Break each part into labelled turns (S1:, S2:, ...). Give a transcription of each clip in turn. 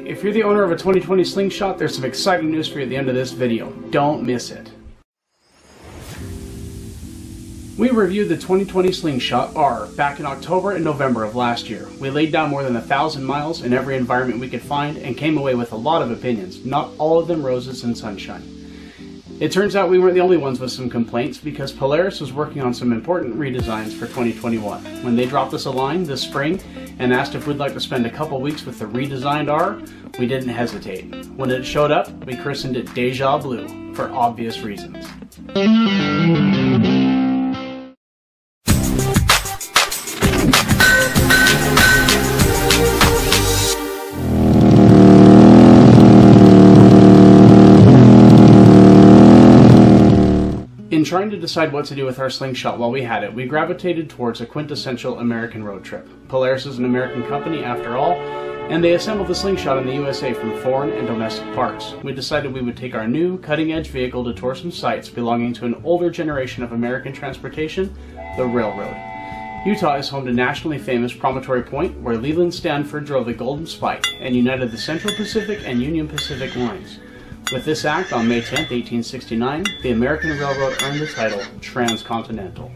S1: if you're the owner of a 2020 Slingshot, there's some exciting news for you at the end of this video. Don't miss it. We reviewed the 2020 Slingshot R back in October and November of last year. We laid down more than 1,000 miles in every environment we could find and came away with a lot of opinions, not all of them roses and sunshine. It turns out we weren't the only ones with some complaints, because Polaris was working on some important redesigns for 2021. When they dropped us a line this spring and asked if we'd like to spend a couple weeks with the redesigned R, we didn't hesitate. When it showed up, we christened it Deja Blue, for obvious reasons. In trying to decide what to do with our Slingshot while we had it, we gravitated towards a quintessential American road trip. Polaris is an American company after all, and they assembled the Slingshot in the USA from foreign and domestic parts. We decided we would take our new, cutting-edge vehicle to tour some sites belonging to an older generation of American transportation, the railroad. Utah is home to nationally famous Promontory Point, where Leland Stanford drove the Golden Spike and united the Central Pacific and Union Pacific lines. With this act on May 10, 1869, the American Railroad earned the title Transcontinental.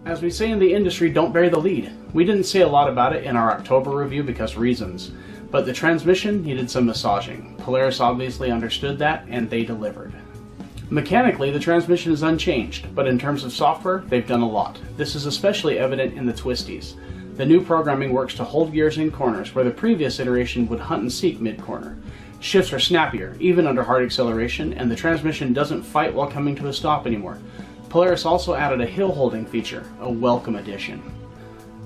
S1: As we say in the industry, don't bury the lead. We didn't say a lot about it in our October review because reasons, but the transmission needed some massaging. Polaris obviously understood that, and they delivered. Mechanically, the transmission is unchanged, but in terms of software, they've done a lot. This is especially evident in the twisties. The new programming works to hold gears in corners, where the previous iteration would hunt and seek mid-corner. Shifts are snappier, even under hard acceleration, and the transmission doesn't fight while coming to a stop anymore. Polaris also added a hill holding feature, a welcome addition.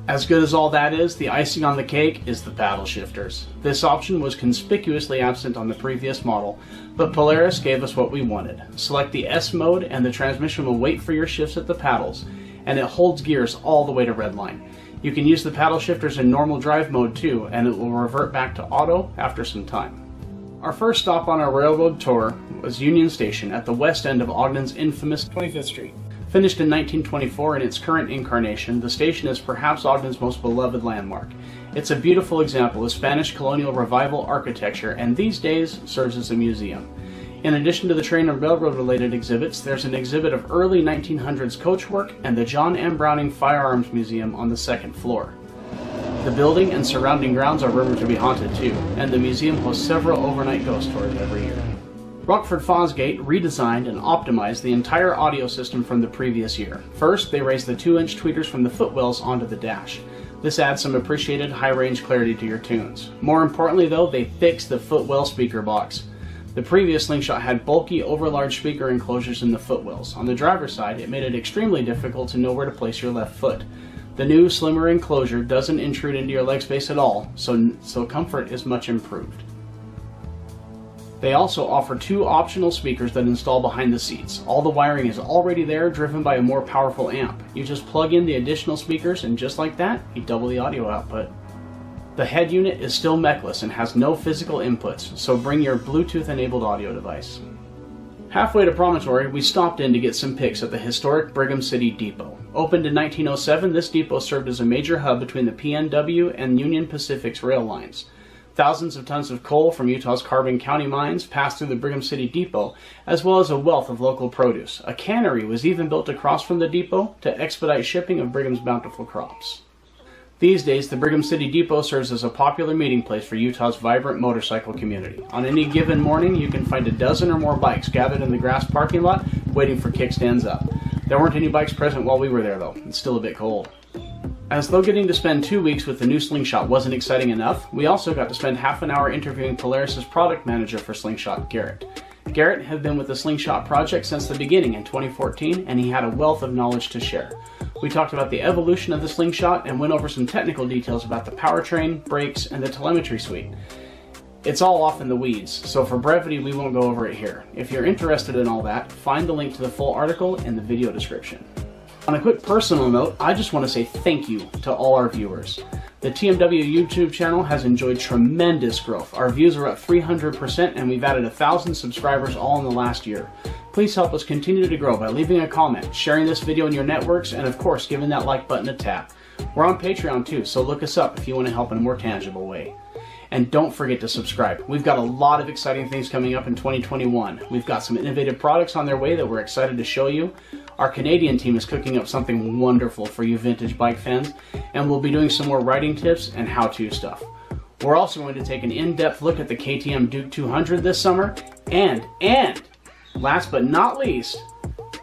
S1: As good as all that is, the icing on the cake is the paddle shifters. This option was conspicuously absent on the previous model, but Polaris gave us what we wanted. Select the S mode and the transmission will wait for your shifts at the paddles, and it holds gears all the way to redline. You can use the paddle shifters in normal drive mode too, and it will revert back to auto after some time. Our first stop on our railroad tour was Union Station at the west end of Ogden's infamous 25th Street. Finished in 1924 in its current incarnation, the station is perhaps Ogden's most beloved landmark. It's a beautiful example of Spanish colonial revival architecture, and these days serves as a museum. In addition to the train and railroad related exhibits, there's an exhibit of early 1900s coachwork and the John M. Browning Firearms Museum on the second floor. The building and surrounding grounds are rumored to be haunted too, and the museum hosts several overnight ghost tours every year. Rockford Fosgate redesigned and optimized the entire audio system from the previous year. First, they raised the 2-inch tweeters from the footwells onto the dash. This adds some appreciated high-range clarity to your tunes. More importantly though, they fixed the footwell speaker box. The previous Slingshot had bulky, overlarge speaker enclosures in the footwells. On the driver's side, it made it extremely difficult to know where to place your left foot. The new, slimmer enclosure doesn't intrude into your leg space at all, so comfort is much improved. They also offer 2 optional speakers that install behind the seats. All the wiring is already there, driven by a more powerful amp. You just plug in the additional speakers, and just like that, you double the audio output. The head unit is still mechless and has no physical inputs, so bring your Bluetooth-enabled audio device. Halfway to Promontory, we stopped in to get some pics at the historic Brigham City Depot. Opened in 1907, this depot served as a major hub between the PNW and Union Pacific's rail lines. Thousands of tons of coal from Utah's Carbon County mines passed through the Brigham City Depot, as well as a wealth of local produce. A cannery was even built across from the depot to expedite shipping of Brigham's bountiful crops. These days, the Brigham City Depot serves as a popular meeting place for Utah's vibrant motorcycle community. On any given morning, you can find a dozen or more bikes gathered in the grass parking lot, waiting for kickstands up. There weren't any bikes present while we were there though. It's still a bit cold. As though getting to spend 2 weeks with the new Slingshot wasn't exciting enough, we also got to spend half an hour interviewing Polaris's product manager for Slingshot, Garrett. Garrett had been with the Slingshot project since the beginning in 2014, and he had a wealth of knowledge to share. We talked about the evolution of the Slingshot and went over some technical details about the powertrain, brakes, and the telemetry suite. It's all off in the weeds, so for brevity we won't go over it here. If you're interested in all that, find the link to the full article in the video description. On a quick personal note, I just want to say thank you to all our viewers. The TMW YouTube channel has enjoyed tremendous growth. Our views are up 300% and we've added 1,000 subscribers all in the last year. Please help us continue to grow by leaving a comment, sharing this video in your networks, and of course giving that like button a tap. We're on Patreon too, so look us up if you want to help in a more tangible way. And don't forget to subscribe. We've got a lot of exciting things coming up in 2021. We've got some innovative products on their way that we're excited to show you. Our Canadian team is cooking up something wonderful for you vintage bike fans, and we'll be doing some more riding tips and how-to stuff. We're also going to take an in-depth look at the KTM Duke 200 this summer, and last but not least,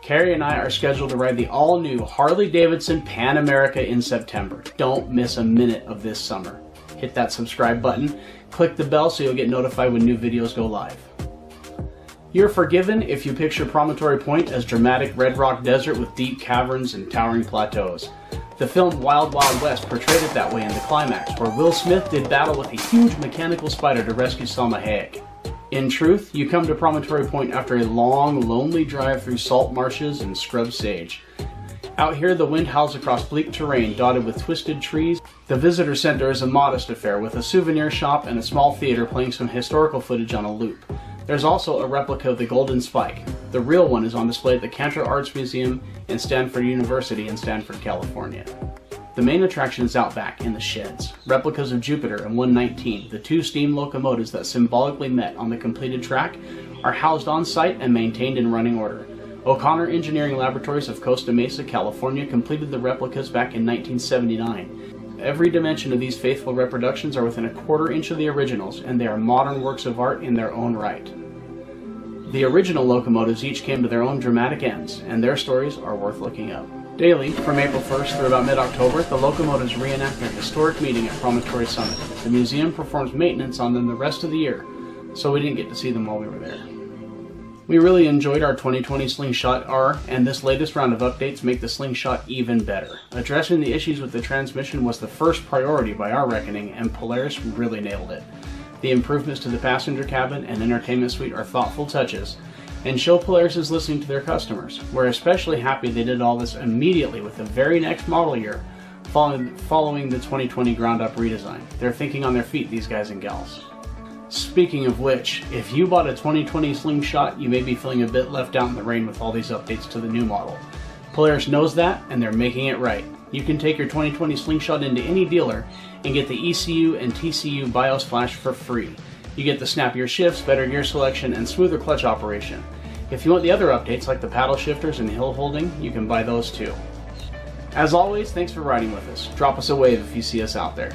S1: Carrie and I are scheduled to ride the all-new Harley-Davidson Pan America in September. Don't miss a minute of this summer. Hit that subscribe button, click the bell so you'll get notified when new videos go live. You're forgiven if you picture Promontory Point as dramatic red rock desert with deep caverns and towering plateaus. The film Wild Wild West portrayed it that way in the climax, where Will Smith did battle with a huge mechanical spider to rescue Salma Hayek. In truth, you come to Promontory Point after a long, lonely drive through salt marshes and scrub sage. Out here, the wind howls across bleak terrain dotted with twisted trees. The visitor center is a modest affair with a souvenir shop and a small theater playing some historical footage on a loop. There's also a replica of the Golden Spike. The real one is on display at the Cantor Arts Museum in Stanford University in Stanford, California. The main attraction is out back in the sheds. Replicas of Jupiter and 119, the two steam locomotives that symbolically met on the completed track, are housed on site and maintained in running order. O'Connor Engineering Laboratories of Costa Mesa, California completed the replicas back in 1979. Every dimension of these faithful reproductions are within a quarter inch of the originals, and they are modern works of art in their own right. The original locomotives each came to their own dramatic ends, and their stories are worth looking up. Daily, from April 1st through about mid-October, the locomotives reenact their historic meeting at Promontory Summit. The museum performs maintenance on them the rest of the year, so we didn't get to see them while we were there. We really enjoyed our 2020 Slingshot R, and this latest round of updates make the Slingshot even better. Addressing the issues with the transmission was the first priority by our reckoning, and Polaris really nailed it. The improvements to the passenger cabin and entertainment suite are thoughtful touches, and show Polaris is listening to their customers. We're especially happy they did all this immediately with the very next model year, following the 2020 ground-up redesign. They're thinking on their feet, these guys and gals. Speaking of which, if you bought a 2020 Slingshot, you may be feeling a bit left out in the rain with all these updates to the new model. Polaris knows that, and they're making it right. You can take your 2020 Slingshot into any dealer and get the ECU and TCU BIOS flash for free. You get the snappier shifts, better gear selection, and smoother clutch operation. If you want the other updates like the paddle shifters and hill holding, you can buy those too. As always, thanks for riding with us. Drop us a wave if you see us out there.